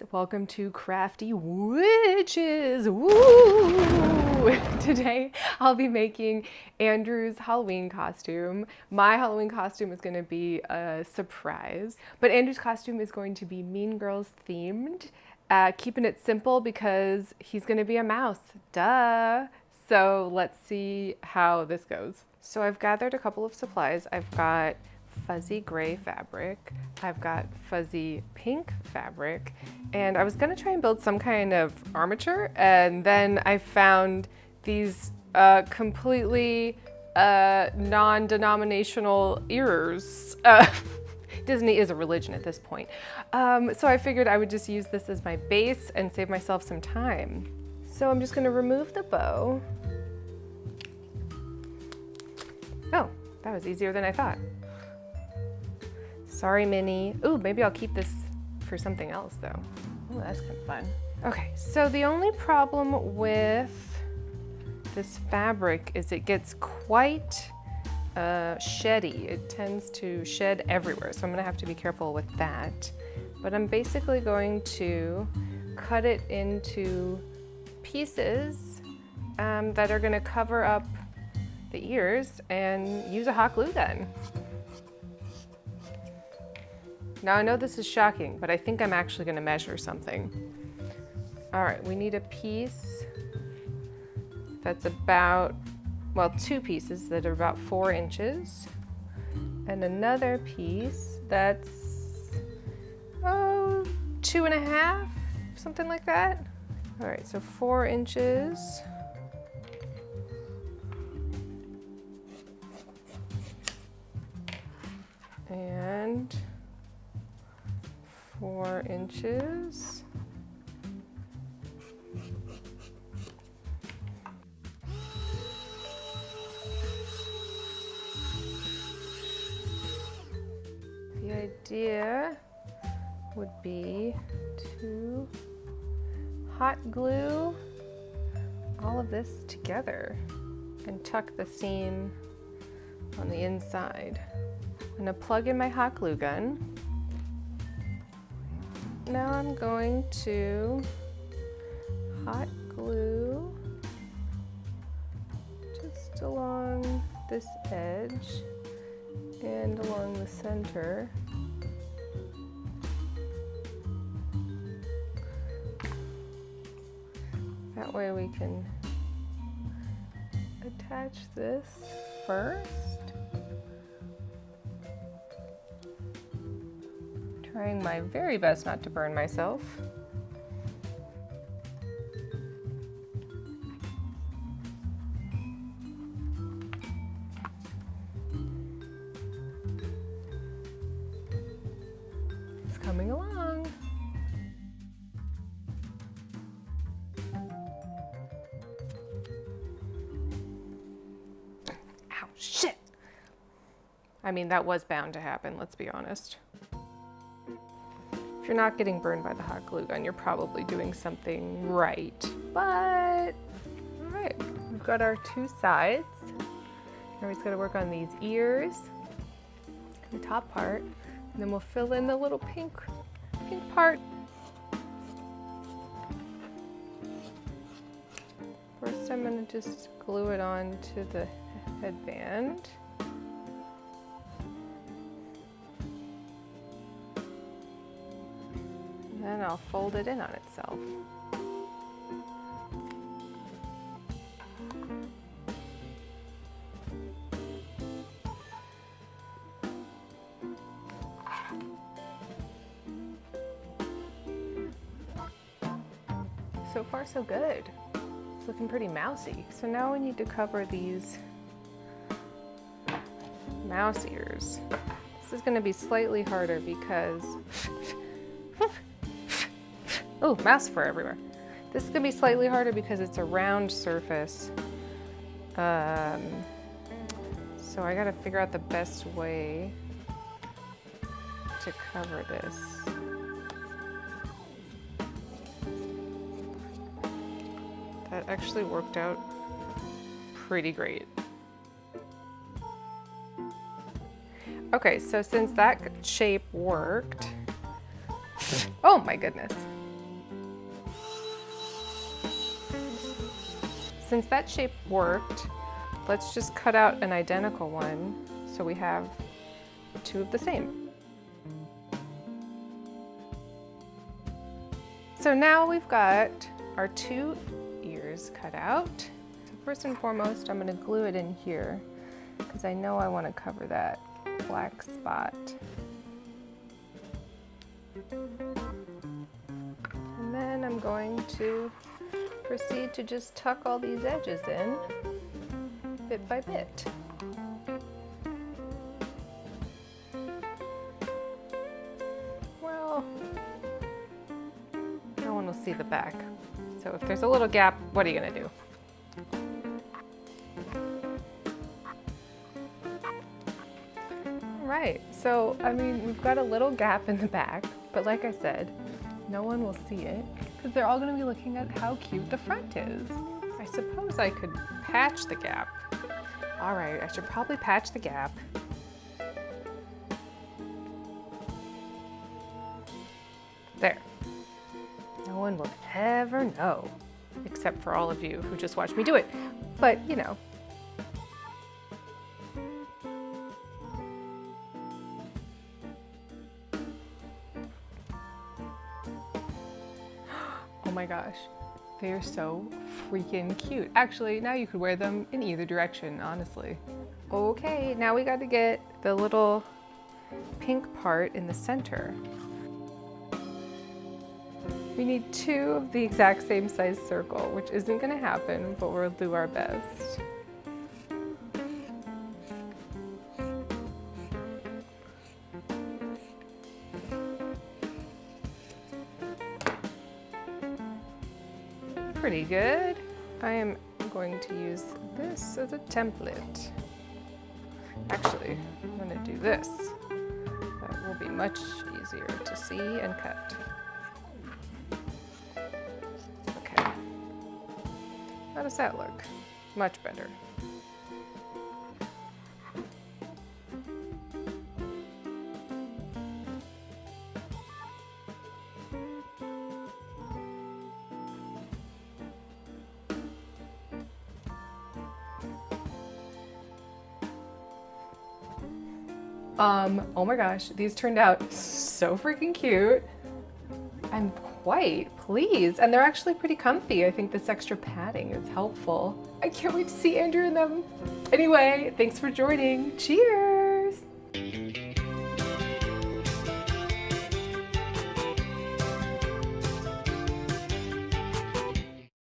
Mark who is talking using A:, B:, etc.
A: welcome to Crafty Witches. Woo! Today I'll be making Andrew's Halloween costume. My Halloween costume is going to be a surprise, but Andrew's costume is going to be Mean Girls themed, keeping it simple because he's going to be a mouse. Duh! So let's see how this goes. So I've gathered a couple of supplies. I've got fuzzy gray fabric, I've got fuzzy pink fabric, and I was gonna try and build some kind of armature, and then I found these completely non-denominational ears. Disney is a religion at this point. So I figured I would just use this as my base and save myself some time. So I'm just gonna remove the bow. Oh, that was easier than I thought. Sorry, Minnie. Ooh, maybe I'll keep this for something else though. Oh, that's kind of fun. Okay, so the only problem with this fabric is it gets quite sheddy. It tends to shed everywhere, so I'm gonna have to be careful with that. But I'm basically going to cut it into pieces that are gonna cover up the ears and use a hot glue gun. Now I know this is shocking, but I think I'm actually gonna measure something. All right, we need a piece that's about, well, two pieces that are about 4 inches, and another piece that's, 2.5, something like that. All right, so 4 inches. And 4 inches. The idea would be to hot glue all of this together and tuck the seam on the inside. I'm gonna plug in my hot glue gun. Now I'm going to hot glue just along this edge and along the center. That way we can attach this first. Trying my very best not to burn myself. It's coming along. Ow, shit! I mean, that was bound to happen, let's be honest. If you're not getting burned by the hot glue gun, you're probably doing something right. But, all right, we've got our 2 sides. Now we just gotta work on these ears, the top part, and then we'll fill in the little pink part. First, I'm gonna just glue it on to the headband. Then I'll fold it in on itself. So far, so good. It's looking pretty mousy. So now we need to cover these mouse ears. This is gonna be slightly harder because oh, mouse fur everywhere. This is gonna be slightly harder because it's a round surface. So I gotta figure out the best way to cover this. That actually worked out pretty great. Okay, so since that shape worked, oh my goodness. since that shape worked, let's just cut out an identical one so we have two of the same. So now we've got our two ears cut out. So first and foremost, I'm going to glue it in here because I know I want to cover that black spot. And then I'm going to proceed to just tuck all these edges in bit by bit. Well, no one will see the back. So if there's a little gap, what are you gonna do? Right, so I mean, we've got a little gap in the back, but like I said, no one will see it because they're all gonna be looking at how cute the front is. I suppose I could patch the gap. All right, I should probably patch the gap. There. No one will ever know, except for all of you who just watched me do it. But, you know. Oh my gosh, they are so freaking cute. Actually, now you could wear them in either direction, honestly. Okay, now we got to get the little pink part in the center. We need two of the exact same size circle, which isn't gonna happen, but we'll do our best. Pretty good. I am going to use this as a template. Actually, I'm gonna do this. That will be much easier to see and cut. Okay. How does that look? Much better. Oh my gosh, these turned out so freaking cute. I'm quite pleased, and they're actually pretty comfy. I think this extra padding is helpful. I can't wait to see Andrew in them. Anyway, thanks for joining. Cheers!